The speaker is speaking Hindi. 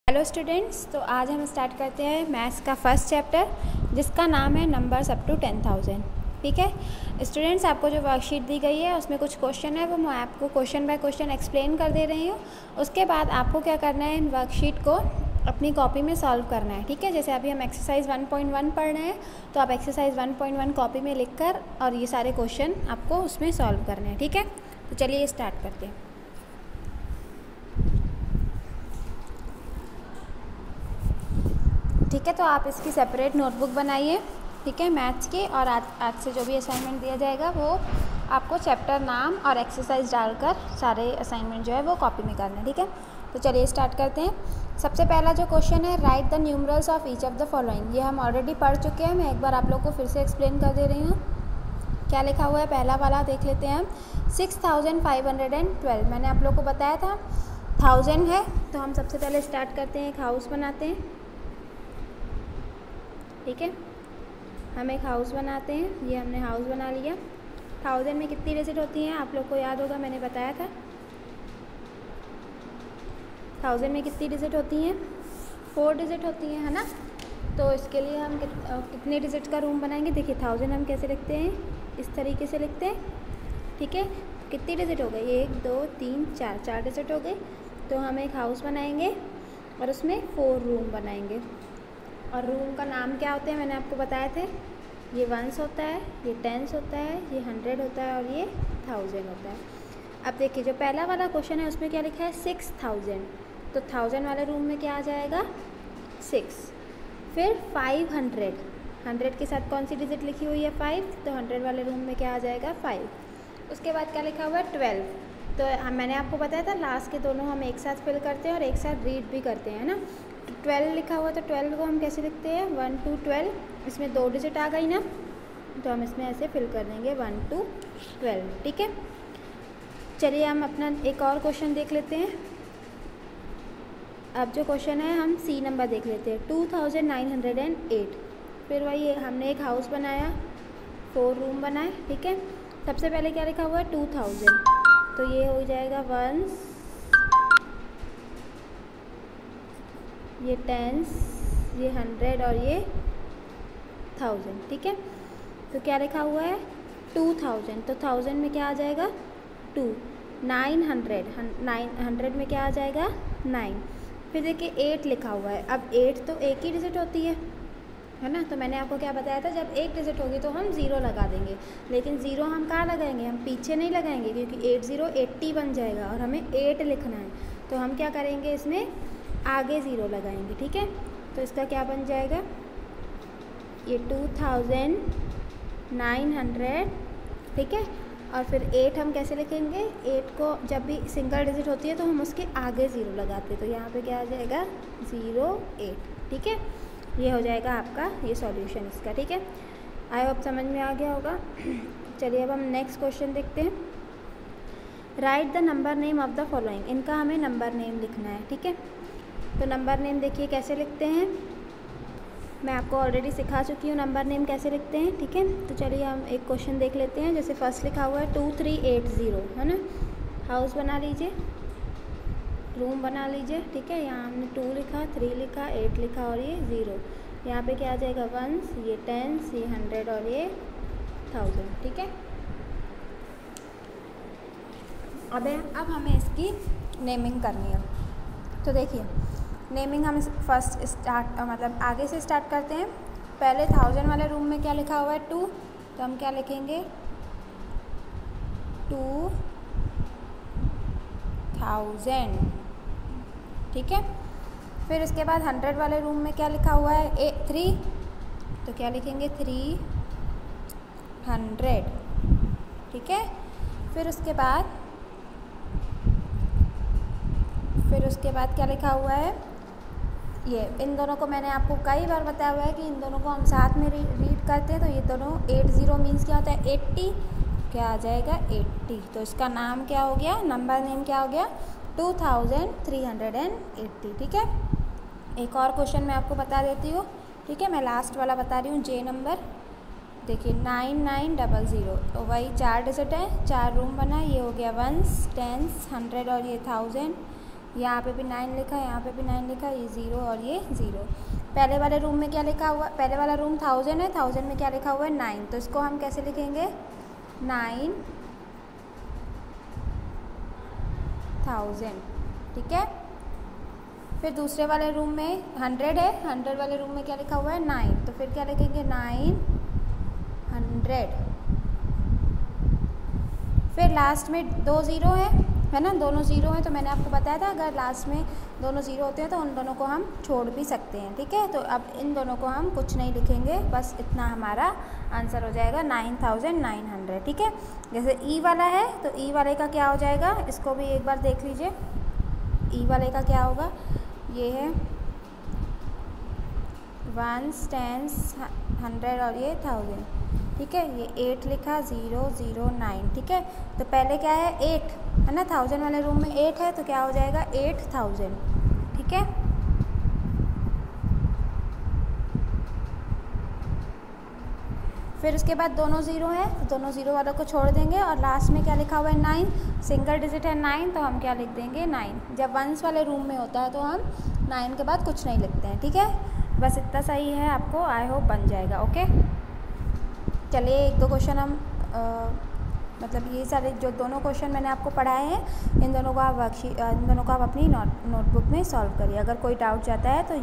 हेलो स्टूडेंट्स, तो आज हम स्टार्ट करते हैं मैथ्स का फर्स्ट चैप्टर जिसका नाम है नंबर्स अप टू 10,000। ठीक है स्टूडेंट्स, आपको जो वर्कशीट दी गई है उसमें कुछ क्वेश्चन है, वो मैं आपको क्वेश्चन बाय क्वेश्चन एक्सप्लेन कर दे रही हूँ। उसके बाद आपको क्या करना है, इन वर्कशीट को अपनी कॉपी में सॉल्व करना है। ठीक है, जैसे अभी हम एक्सरसाइज 1.1 पढ़ रहे हैं, तो आप एक्सरसाइज 1.1 कॉपी में लिख कर और ये सारे क्वेश्चन आपको उसमें सॉल्व करने हैं। ठीक है, तो चलिए स्टार्ट करते हैं। ठीक है, तो आप इसकी सेपरेट नोटबुक बनाइए। ठीक है, मैथ्स की, और आज से जो भी असाइनमेंट दिया जाएगा वो आपको चैप्टर नाम और एक्सरसाइज डालकर सारे असाइनमेंट जो है वो कॉपी में करना है। ठीक है, तो चलिए स्टार्ट करते हैं। सबसे पहला जो क्वेश्चन है, right the numerals of each of the following. ये हम ऑलरेडी पढ़ चुके हैं, मैं एक बार आप लोग को फिर से एक्सप्लेन कर दे रही हूँ। क्या लिखा हुआ है, पहला वाला देख लेते हैं हम। 6512 मैंने आप लोग को बताया था 1000 है, तो हम सबसे पहले स्टार्ट करते हैं, एक हाउस बनाते हैं। ठीक है, हम एक हाउस बनाते हैं। ये हमने हाउस बना लिया। 1000 में कितनी डिजिट होती हैं, आप लोग को याद होगा, मैंने बताया था। 1000 में कितनी डिजिट होती हैं, 4 डिजिट होती हैं, है ना। तो इसके लिए हम कितने डिजिट का रूम बनाएंगे। देखिए 1000 हम कैसे लिखते हैं, इस तरीके से लिखते हैं। ठीक है, कितनी डिजिट हो गई, 1 2 3 4 डिजिट हो गई। तो हम एक हाउस बनाएंगे और उसमें 4 रूम बनाएंगे। और रूम का नाम क्या होते हैं, मैंने आपको बताए थे। ये 1s होता है, ये 10s होता है, ये 100 होता है और ये 1000 होता है। अब देखिए जो पहला वाला क्वेश्चन है उसमें क्या लिखा है, 6000। तो 1000 वाले रूम में क्या आ जाएगा, 6। फिर 500, 100 के साथ कौन सी डिजिट लिखी हुई है, 5। तो 100 वाले रूम में क्या आ जाएगा, 5। उसके बाद क्या लिखा हुआ है, 12। तो मैंने आपको बताया था लास्ट के दोनों हम एक साथ फिल करते हैं और एक साथ रीड भी करते हैं ना। 12 लिखा हुआ, तो 12 को हम कैसे लिखते हैं, 1 2 12। इसमें 2 डिजिट आ गई ना, तो हम इसमें ऐसे फिल कर देंगे 1 2 12। ठीक है, चलिए हम अपना एक और क्वेश्चन देख लेते हैं। अब जो क्वेश्चन है हम सी नंबर देख लेते हैं, 2908। फिर वही हमने एक हाउस बनाया, 4 रूम बनाए। ठीक है, सबसे पहले क्या लिखा हुआ है, 2000। तो ये हो जाएगा 1s, ये 10s, ये 100 और ये 1000। ठीक है, तो क्या लिखा हुआ है, 2000। तो 1000 में क्या आ जाएगा, 2। 100 में क्या आ जाएगा, 9। फिर देखिए 8 लिखा हुआ है। अब 8 तो एक ही डिजिट होती है ना। तो मैंने आपको क्या बताया था, जब एक डिजिट होगी तो हम 0 लगा देंगे। लेकिन 0 हम कहाँ लगाएंगे, हम पीछे नहीं लगाएंगे, क्योंकि 80 80 बन जाएगा और हमें 8 लिखना है। तो हम क्या करेंगे, इसमें आगे 0 लगाएंगे। ठीक है, तो इसका क्या बन जाएगा, ये 2900। ठीक है, और फिर 8 हम कैसे लिखेंगे, 8 को जब भी सिंगल डिजिट होती है तो हम उसके आगे 0 लगाते हैं। तो यहाँ पे क्या आ जाएगा, 08। ठीक है, ये हो जाएगा आपका ये सॉल्यूशन इसका। ठीक है, आई होप समझ में आ गया होगा। चलिए अब हम नेक्स्ट क्वेश्चन देखते हैं। Right the number name of the following. इनका हमें नंबर नेम लिखना है। ठीक है, तो नंबर नेम देखिए कैसे लिखते हैं, मैं आपको ऑलरेडी सिखा चुकी हूँ नंबर नेम कैसे लिखते हैं। ठीक है, तो चलिए हम एक क्वेश्चन देख लेते हैं। जैसे फर्स्ट लिखा हुआ है 2380, है ना। हाउस बना लीजिए, रूम बना लीजिए। ठीक है, यहाँ हमने 2 लिखा, 3 लिखा, 8 लिखा और ये 0। यहाँ पे क्या आ जाएगा, 1s, ये 10s, ये 100 और ये 1000। ठीक है, अब हमें इसकी नेमिंग करनी है। तो देखिए नेमिंग हम फर्स्ट स्टार्ट मतलब आगे से स्टार्ट करते हैं। पहले 1000 वाले रूम में क्या लिखा हुआ है, 2। तो हम क्या लिखेंगे, 2000। ठीक है, फिर उसके बाद 100 वाले रूम में क्या लिखा हुआ है, 3। तो क्या लिखेंगे, 300। ठीक है, फिर उसके बाद क्या लिखा हुआ है, ये इन दोनों को मैंने आपको कई बार बताया हुआ है कि इन दोनों को हम साथ में रीड करते हैं। तो ये दोनों 80 मीन्स क्या होता है, 80। क्या आ जाएगा, 80। तो इसका नाम क्या हो गया, नंबर नेम क्या हो गया, 2380। ठीक है, एक और क्वेश्चन मैं आपको बता देती हूँ। ठीक है, मैं लास्ट वाला बता रही हूँ, जे नंबर। देखिए 9900। तो वही 4 डिजिट है, 4 रूम बना। ये हो गया 1s, 10s, 100 और ये 1000। यहाँ पे भी 9 लिखा, यहाँ पे भी 9 लिखा, ये 0 और ये 0। पहले वाले रूम में क्या लिखा हुआ, पहले वाला रूम 1000 है, 1000 में क्या लिखा हुआ है 9, तो इसको हम कैसे लिखेंगे 9000, ठीक है। फिर दूसरे वाले रूम में 100 है, 100 वाले रूम में क्या लिखा हुआ है 9, तो फिर क्या लिखेंगे 900। फिर लास्ट में 2 0 है ना, दोनों 0 हैं, तो मैंने आपको बताया था अगर लास्ट में दोनों 0 होते हैं तो उन दोनों को हम छोड़ भी सकते हैं, ठीक है। तो अब इन दोनों को हम कुछ नहीं लिखेंगे, बस इतना हमारा आंसर हो जाएगा 9900, ठीक है। जैसे ई वाला है तो ई वाले का क्या हो जाएगा, इसको भी एक बार देख लीजिए। ई वाले का क्या होगा, ये है 1s 10s 100 और ये 1000, ठीक है। ये 8 लिखा, 009, ठीक है। तो पहले क्या है 8 है ना, 1000 वाले रूम में 8 है, तो क्या हो जाएगा 8000, ठीक है। फिर उसके बाद दोनों 0 है, तो दोनों 0 वालों को छोड़ देंगे और लास्ट में क्या लिखा हुआ है 9, सिंगल डिजिट है 9, तो हम क्या लिख देंगे 9। जब 1s वाले रूम में होता है तो हम 9 के बाद कुछ नहीं लिखते हैं, ठीक है। बस इतना सही है, आपको आई होप बन जाएगा, ओके। चलिए 1-2 क्वेश्चन हम मतलब ये सारे जो दोनों क्वेश्चन मैंने आपको पढ़ाए हैं, इन दोनों को आप अपनी नोटबुक में सॉल्व करिए। अगर कोई डाउट जाता है तो